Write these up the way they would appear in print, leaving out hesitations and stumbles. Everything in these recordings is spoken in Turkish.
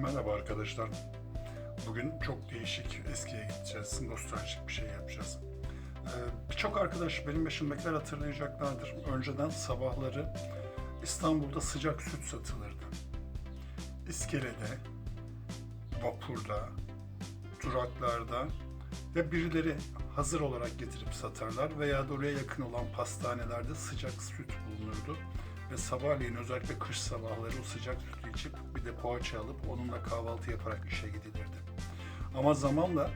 Merhaba arkadaşlar. Bugün çok değişik, eskiye gideceğiz. Nostaljik bir şey yapacağız. Birçok arkadaş, benim yaşımdakiler hatırlayacaklardır. Önceden sabahları İstanbul'da sıcak süt satılırdı. İskelede, vapurda, duraklarda ve birileri hazır olarak getirip satarlar veya da oraya yakın olan pastanelerde sıcak süt bulunurdu. Ve sabahleyin özellikle kış sabahları o sıcak sütü içip bir de poğaça alıp onunla kahvaltı yaparak işe gidilirdi. Ama zamanla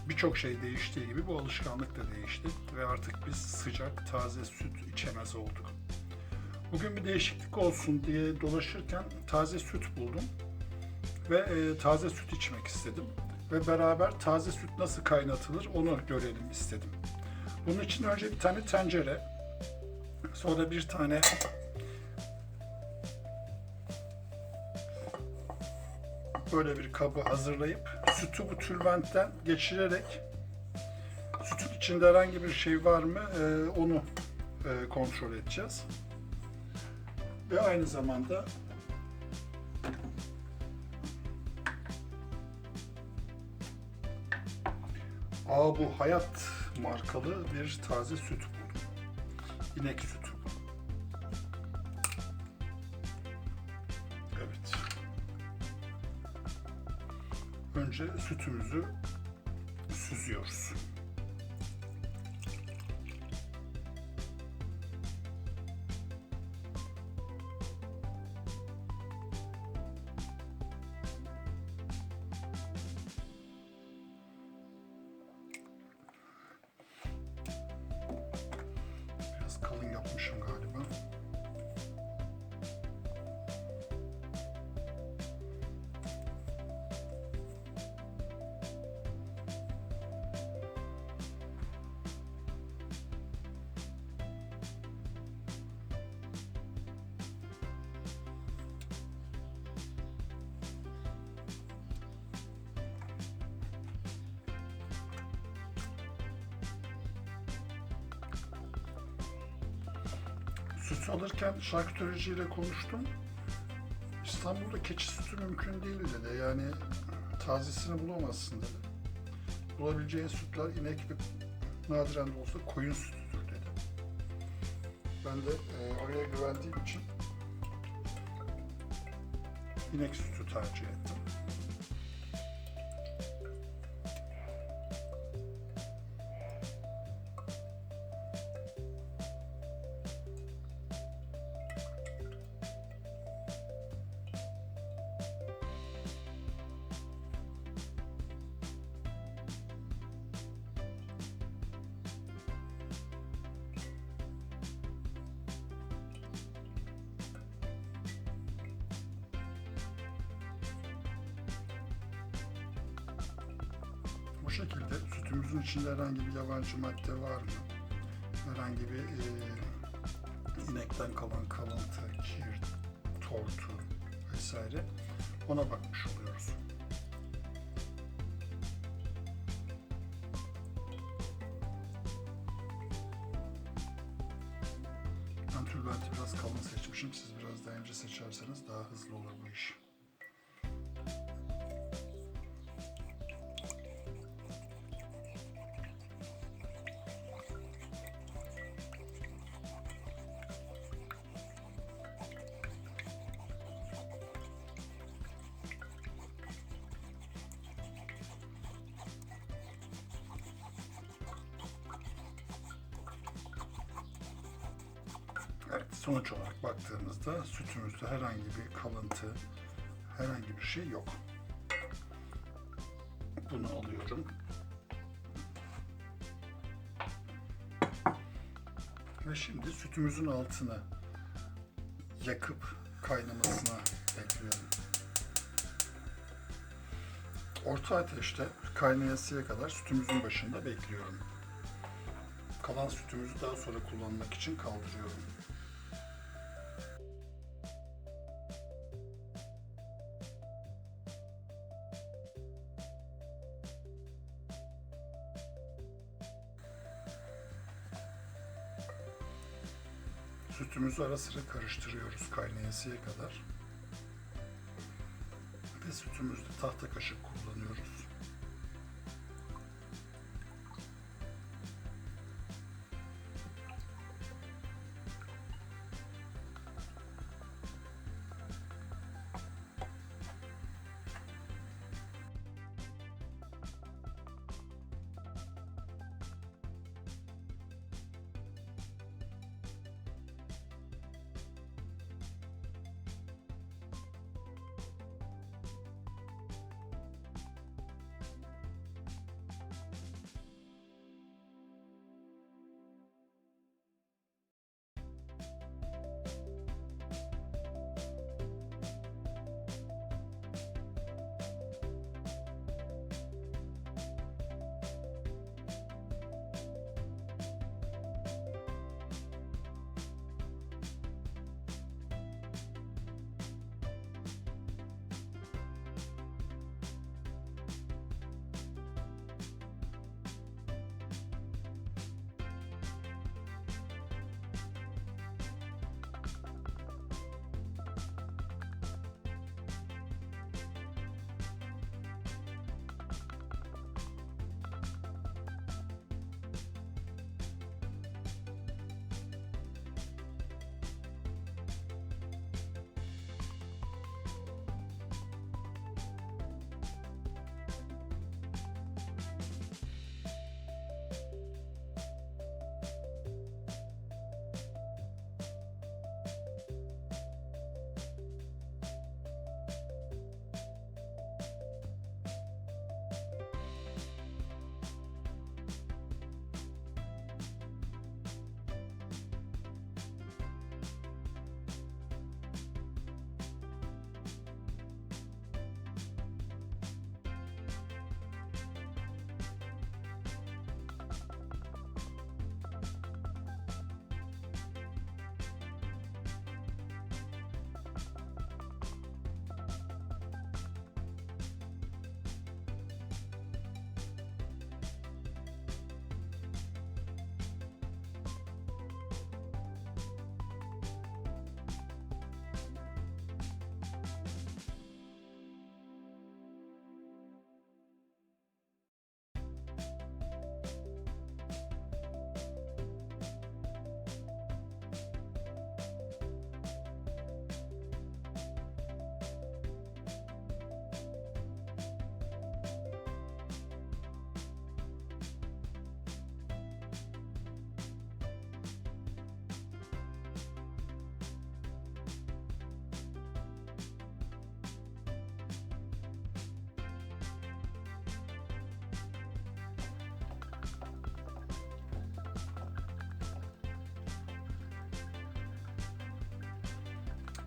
birçok şey değiştiği gibi bu alışkanlık da değişti ve artık biz sıcak taze süt içemez olduk. Bugün bir değişiklik olsun diye dolaşırken taze süt buldum ve taze süt içmek istedim. Ve beraber taze süt nasıl kaynatılır onu görelim istedim. Bunun için önce bir tane tencere, sonra bir tane böyle bir kabı hazırlayıp sütü bu tülbentten geçirerek sütün içinde herhangi bir şey var mı onu kontrol edeceğiz. Ve aynı zamanda bu Hayat markalı bir taze süt buldum. İnek sütü bu. Evet. Önce sütümüzü süzüyoruz. Biraz kalın yapmışım galiba. Süt alırken şarkütericiyle konuştum. İstanbul'da keçi sütü mümkün değil dedi. Yani tazesini bulamazsın dedi. Bulabileceğin sütler inek ve nadiren de olsa koyun sütüdür dedi. Ben de oraya güvendiğim için inek sütü tercih ettim. Bu şekilde sütümüzün içinde herhangi bir yabancı madde var mı? Herhangi bir inekten kalan kalıntı, kir, tortu vesaire ona bakmış oluyoruz. Ben tülbenti biraz kalın seçmişim. Siz biraz daha ince seçerseniz daha hızlı olur bu iş. Evet, sonuç olarak baktığımızda sütümüzde herhangi bir kalıntı, herhangi bir şey yok. Bunu alıyorum. Ve şimdi sütümüzün altını yakıp kaynamasına bekliyorum. Orta ateşte kaynayasıya kadar sütümüzün başında bekliyorum. Kalan sütümüzü daha sonra kullanmak için kaldırıyorum. Sütümüzü ara sıra karıştırıyoruz kaynayasıya kadar. Ve sütümüzde tahta kaşık kullanıyoruz.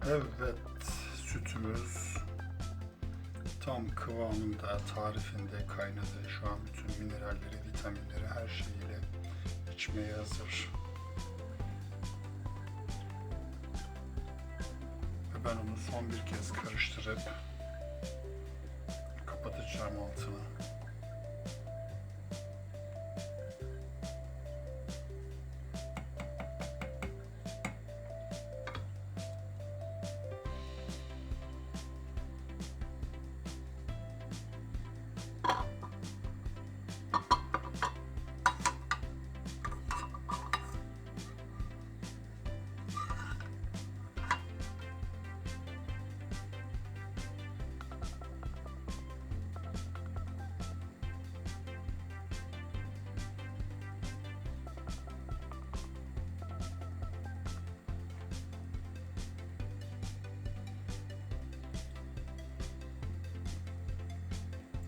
Evet, sütümüz tam kıvamında, tarifinde kaynadı. Şu an bütün mineralleri, vitaminleri, her şeyiyle içmeye hazır. Ve ben onu son bir kez karıştırıp kapatacağım altını.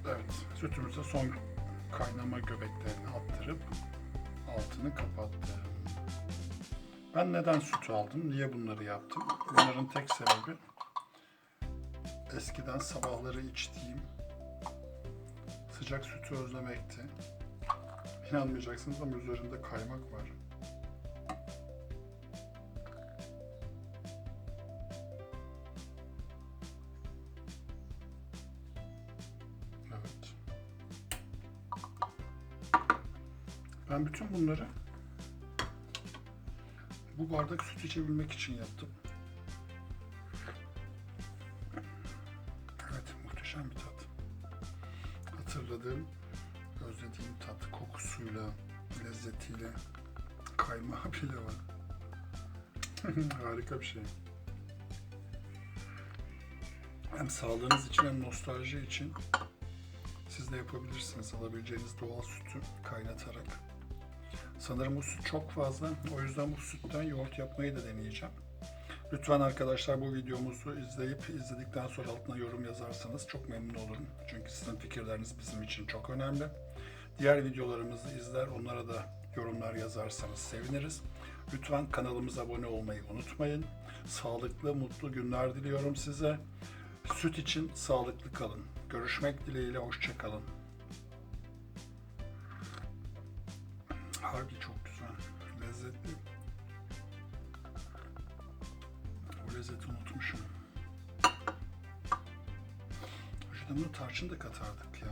Evet, sütümüze son kaynama göbeklerini attırıp altını kapattım. Ben neden sütü aldım, niye bunları yaptım? Bunların tek sebebi eskiden sabahları içtiğim sıcak sütü özlemekti. İnanmayacaksınız ama üzerinde kaymak var. Evet. Ben bütün bunları bu bardak süt içebilmek için yaptım. Evet, muhteşem. muhteşem bir tat. Hatırladığım, özlediğim tat kokusuyla, lezzetiyle, kaymağı bile var. Harika bir şey. Hem sağlığınız için hem nostalji için siz de yapabilirsiniz. Alabileceğiniz doğal sütü kaynatarak. Sanırım bu süt çok fazla. O yüzden bu sütten yoğurt yapmayı da deneyeceğim. Lütfen arkadaşlar bu videomuzu izledikten sonra altına yorum yazarsanız çok memnun olurum. Çünkü sizin fikirleriniz bizim için çok önemli. Diğer videolarımızı izler, onlara da yorumlar yazarsanız seviniriz. Lütfen kanalımıza abone olmayı unutmayın. Sağlıklı, mutlu günler diliyorum size. Süt için sağlıklı kalın. Görüşmek dileğiyle, hoşça kalın. Harbi çok güzel, lezzetli. O lezzeti unutmuşum. Önceden bunu tarçın da katardık ya.